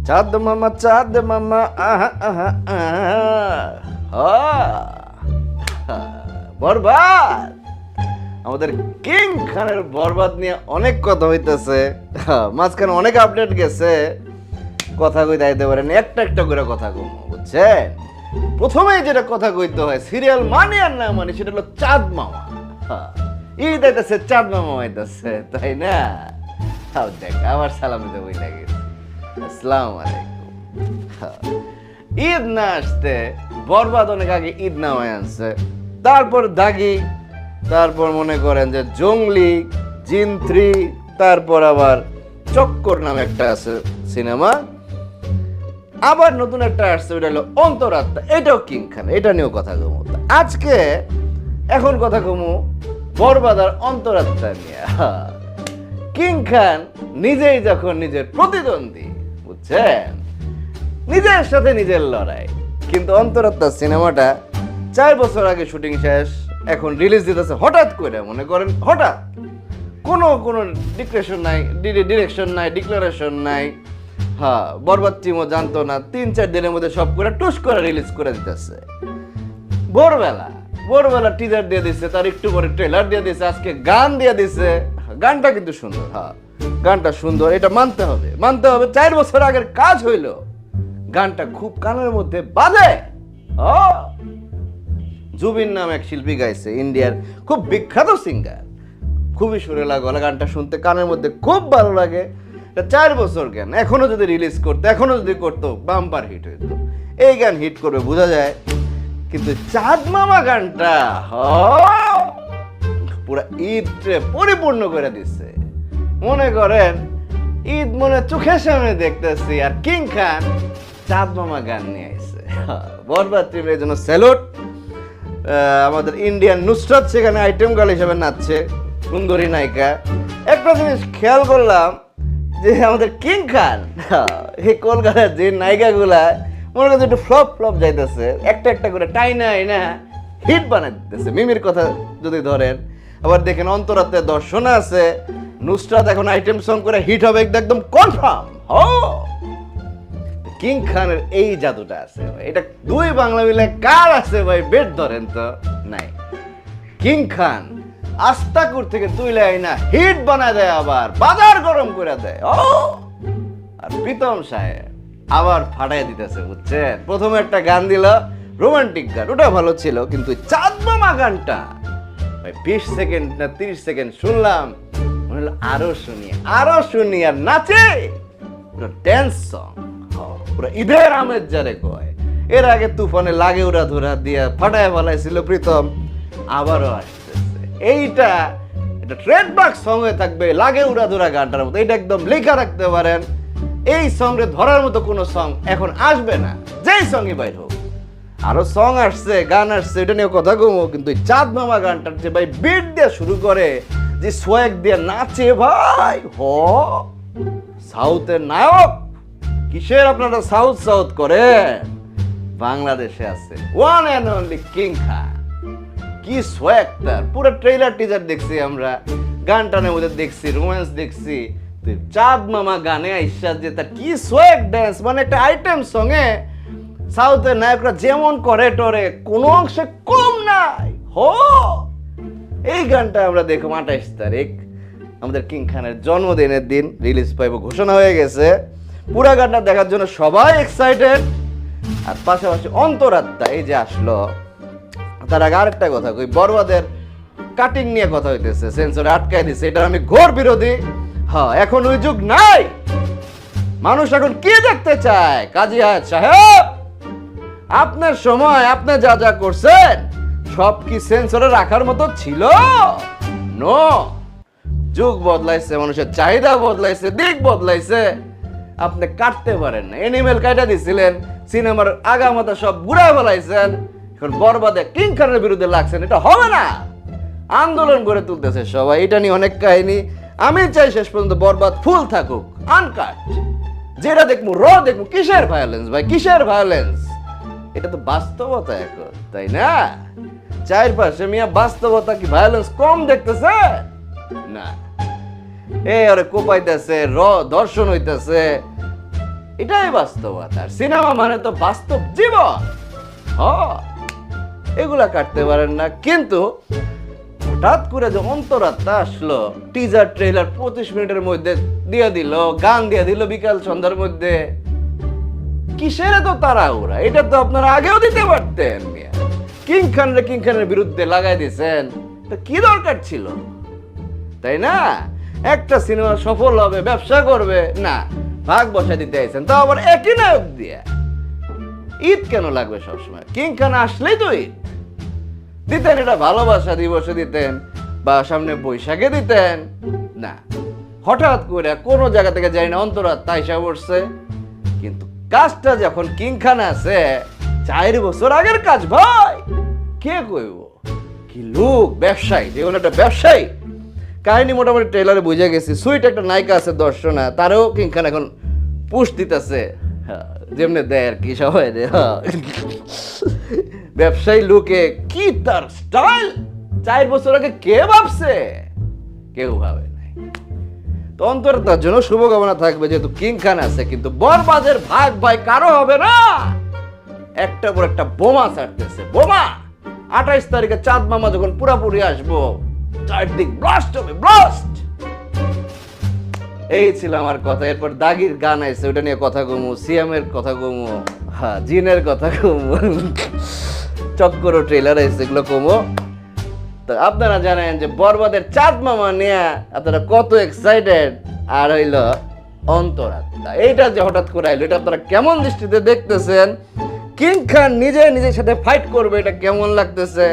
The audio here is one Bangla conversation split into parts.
চাঁদ মামা আহা আহা আহা বরবাদ। আমাদের কিং খানের বরবাদ নিয়ে অনেক কথা হইতেছে, মাঝখানে অনেক আপডেট গেছে। কথা কই দাইতে পারেন, একটা একটা করে কথা কম, বুঝছেন? প্রথমেই যেটা কথা কইতে হয়, সিরিয়াল মানে আর না মানে, সেটা হলো চাঁদ মামা। ঈদ আইতেছে, চাঁদ মামা হইতেছে, তাই না? দেখ আবার সালাম দিতে বই লাগে। আসসালামু আলাইকুম। ঈদ না আসতে বরবাদ অনেক আগে ঈদ নামায় আনছে, তারপর দাগি, তারপর মনে করেন যে জঙ্গলি, জিন 3, তারপর আবার চক্কর নামে একটা আছে সিনেমা, আবার নতুন একটা আসছে, ওটা হলো অন্তরাত্মা, এটাও কিং খান, এটা নিয়েও কথা কমু। আজকে এখন কথা কমু বরবাদ আর অন্তরাত্মা নিয়ে। কিং খান নিজেই যখন নিজের প্রতিদ্বন্দ্বী, বুঝছেন, নিজের সাথে নিজের লড়াই। কিন্তু অন্তরাত্মা সিনেমাটা 4 বছর আগে শুটিং শেষ, এখন রিলিজ দিতেছে হঠাৎ করে, মনে করেন হঠাৎ, কোনো ডিক্লারেশন নাই, ডিরেকশন নাই, ডিক্লারেশন নাই। বরবাদ টিমও জানতো না, 3-4 দিনের মধ্যে সব করে টুস করে রিলিজ করে দিতেছে। ভোরবেলা টিজার দিয়ে দিচ্ছে, তার একটু পরে ট্রেলার দিয়ে দিচ্ছে, আজকে গান দিয়ে দিচ্ছে। গানটা কিন্তু সুন্দর, গানটা সুন্দর, এটা মানতে হবে। 4 বছর আগের কাজ হইল, গানটা খুব কানের মধ্যে বাজে। জুবিন নাম এক শিল্পী গাইছে, ইন্ডিয়ার খুব বিখ্যাত সিঙ্গার, খুবই সুরেলা গলা, গানটা শুনতে কানের মধ্যে খুব ভালো লাগে। 4 বছর গান, এখনো যদি রিলিজ করতো, এখনো যদি করতো, বাম্পার হিট হইতো। এই গান হিট করবে বোঝা যায়, কিন্তু চাঁদ মামা গানটা পুরো ঈদ পরিপূর্ণ করে দিচ্ছে। মনে করেন ঈদ মনে চোখের সামনে দেখতেছি, আর কিং খান চাঁদ মামা গান নিয়ে আসছে। বরবাদ টিমের জন্য স্যালুট। আমাদের ইন্ডিয়ান নুসরাত সেখানে আইটেম গার্ল হিসেবে নাচছে, সুন্দরী নায়িকা। একটা জিনিস খেয়াল করলাম যে আমাদের কিং খান এই কলকাতার যে নায়িকাগুলা মনে করছে একটু ফ্লপ যাইতেছে, একটা করে টাইনা হিট বানাই দিতেছে। মিমির কথা যদি ধরেন, আবার দেখেন অন্তরাত্মার দর্শন আছে, নুসরাত এখন আইটেম সং করে হিট হবে একদম কনফার্ম। কিং খানের এই জাদুটা আছে, এটা 2 বাংলা মিলে কার আছে ভাই, বেট ধরেন তো নাই। কিং খান আস্তাকুর থেকে তুইলে আইনা হিট বানায় দেয়, আবার বাজার গরম করে দেয়। আর প্রীতম সাহেব আবার ফাটাই দিতেছে, বুঝছেন? প্রথমে একটা গান দিল, রোমান্টিক গান, ওটা ভালো ছিল, কিন্তু চাঁদ মামা গানটা ভাই 20 সেকেন্ড না 30 সেকেন্ড শুনলাম, মনে হলো আরো শুনি আর নাচে। পুরো ড্যান্স সং, পুরো ঈদের আমেজ যারে কয়। এর আগে তুফানে লাগে উড়া ধরা দিয়া ফাটায় ফেলাইছিল প্রীতম, আবারও আসতেছে। এটা ট্রেডমার্ক সং হয়ে থাকবে লাগে উড়া ধরা গানটার মতো, এটা একদম লেখা রাখতে পারেন। এই সঙ্গে ধরার মতো কোনো সং এখন আসবে না, যেই সঙ্গে বাইর হোক। আরো সং আসছে, গান আসছে, এটা নিয়ে কথা কমো, কিন্তু চাঁদ মামা গানটার যে ভাই বিট দিয়ে শুরু করে, যে সোয়াগ দিয়ে নাচে ভাই, সাউথের নায়ক। কিসের আপনারা সাউথ করেন? বাংলাদেশে আছে ওয়ান অ্যান্ড অনলি কিং খান। কি সোয়াগ তার, পুরো ট্রেলার টিজার দেখছি আমরা, গানটানের মধ্যে দেখছি, রোম্যান্স দেখছি। চাঁদ মামা গানে আইসা যে তার কি সোয়াগ ড্যান্স, মানে একটা আইটেম সঙ্গে সাউথের নায়করা যেমন করে টরে কোনো অংশে কম নাই। এই গানটা আমরা দেখো 28 তারিখ, আমাদের কিং খানের জন্মদিনের দিন রিলিজ পাইব, ঘোষণা হয়ে গেছে। পুরা গানটা দেখার জন্য সবাই এক্সাইটেড। আর পাশাপাশি অন্তরাত্মা এই যে আসলো, তার আগে আরেকটা কথা কই, বরবাদের কাটিং নিয়ে কথা হইতেছে, সেন্সরে আটকাই দিছে, এটা আমি ঘোর বিরোধী। এখন ওই যুগ নাই, মানুষ এখন কি দেখতে চায়? কাজী হায়াত সাহেব, আপনার সময় আপনি যা করছেন সব কি সেন্সরে রাখার মতো ছিল? নো, যুগ বদলাইছে, মানুষের চাহিদা বদলাইছে, দিক বদলাইছে। আপনি কাটতে পারেন না, এনিমেল কাটা দিছিলেন, সিনেমার আগামাতা সব বুড়া ফেলাইছেন, এখন বরবাদে কিং খানের বিরুদ্ধে লাগছেন, এটা হবে না। আন্দোলন করে তুলতেছে সবাই, এটা নিয়ে অনেক কাহিনী। আমি চাই শেষ পর্যন্ত বরবাদ ফুল থাকুক, আনকাট, যেটা দেখবো দেখবো। কিসের ভায়োলেন্স ভাই, কিসের ভায়োলেন্স? এটা তো বাস্তবতা এখন, তাই না? চারপাশে মিয়া বাস্তবতা, কি ভায়োলেন্স কম দেখতেছে না? আরে কোপাইতেছে, দর্শন হইতেছে, এটাই বাস্তবতা। আর সিনেমা মানে তো বাস্তব জীবন। এগুলা কাটতে পারেন না, কিন্তু হঠাৎ করে যে অন্তরাত্মা আসলো, টিজার ট্রেলার 25 মিনিটের মধ্যে দিয়ে দিল, গান দিয়ে দিল বিকাল সন্ধ্যার মধ্যে, কিসের তো তাড়াহুড়া? এটা তো আপনারা আগেও দিতে পারতেন। কিং খানের বিরুদ্ধে লাগাই দিয়েছেন, তো কি দরকার ছিল? তাই না? একটা সিনেমা সফল হবে, ব্যবসা করবে, না ভাগ বসা দিতে আইছেন, তাও আবার একই নায়ক দিয়ে। ঈদ কেন লাগবে সবসময়? কিং খান আসলেই তো ঈদ দিতেন, এটা ভালোবাসা দিবসে দিতেন বা সামনে বৈশাখে দিতেন। না, হঠাৎ করে কোনো জায়গা থেকে যাই না, অন্তরাত্মা আইসা পড়ছে। কিন্তু কাজটা যখন কিং খান আছে, 4 বছর আগের কাজ ভাই, কে কইব? কি লোক, ব্যবসায়ী, যেমন একটা ব্যবসায়ী। কাহিনী মোটামুটি ট্রেলারে বুঝে গেছি। সুইট একটা নায়িকা আছে দর্শনা, তারও কিং খান এখন পুশ দিতেছে, যেমনি দেয় আর কি সবাই দেয়। ব্যবসায়ী লোকে কি তার স্টাইল, 4 বছর আগে কে ভাবছে? কেউ ভাবে নাই। তো অন্তরাত্মার জন্য শুভকামনা থাকবে, যেহেতু কিং খান আছে। কিন্তু বরবাদের ভাগ ভাই কারো হবে না। একটা পর একটা বোমা ছাড়তেছে, বোমা। 28 তারিখে চাঁদ মামা যখন পুরাপুরি আসবো, চারদিক ব্লাস্ট হবে, ব্লাস্ট। এই ছিল আমার কথা। এরপর দাগির গান আছে, ওটা নিয়ে কথা কমু, সিএমের কথা কমু, হ্যাঁ জিনের কথা কমু, চক্কর ট্রেলার আছে, এগুলো কমু। তো আপনারা জানেন যে বরবাদের চাঁদ মামা নিয়ে আপনারা কত এক্সাইটেড। আর হইল অন্তরাত্মা, এইটা যে হঠাৎ করে আইলো, এটা আপনারা কেমন দৃষ্টিতে দেখতেছেন? কিং খান নিজের সাথে ফাইট করবে, এটা কেমন লাগতেছে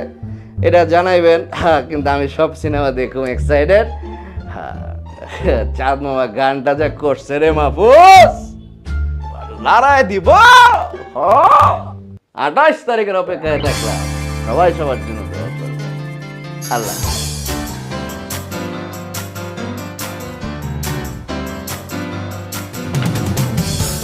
এটা জানাইবেন। হ্যাঁ, কিন্তু আমি সব সিনেমা দেখুন এক্সাইটেড। হ্যাঁ, চাঁদ মামা গানটা যা করছে রে মাহফুজ, লড়াই দিব। 28 তারিখের অপেক্ষায় থাকলাম। সবাই সবার জন্য দোয়া করবেন। আল্লাহ।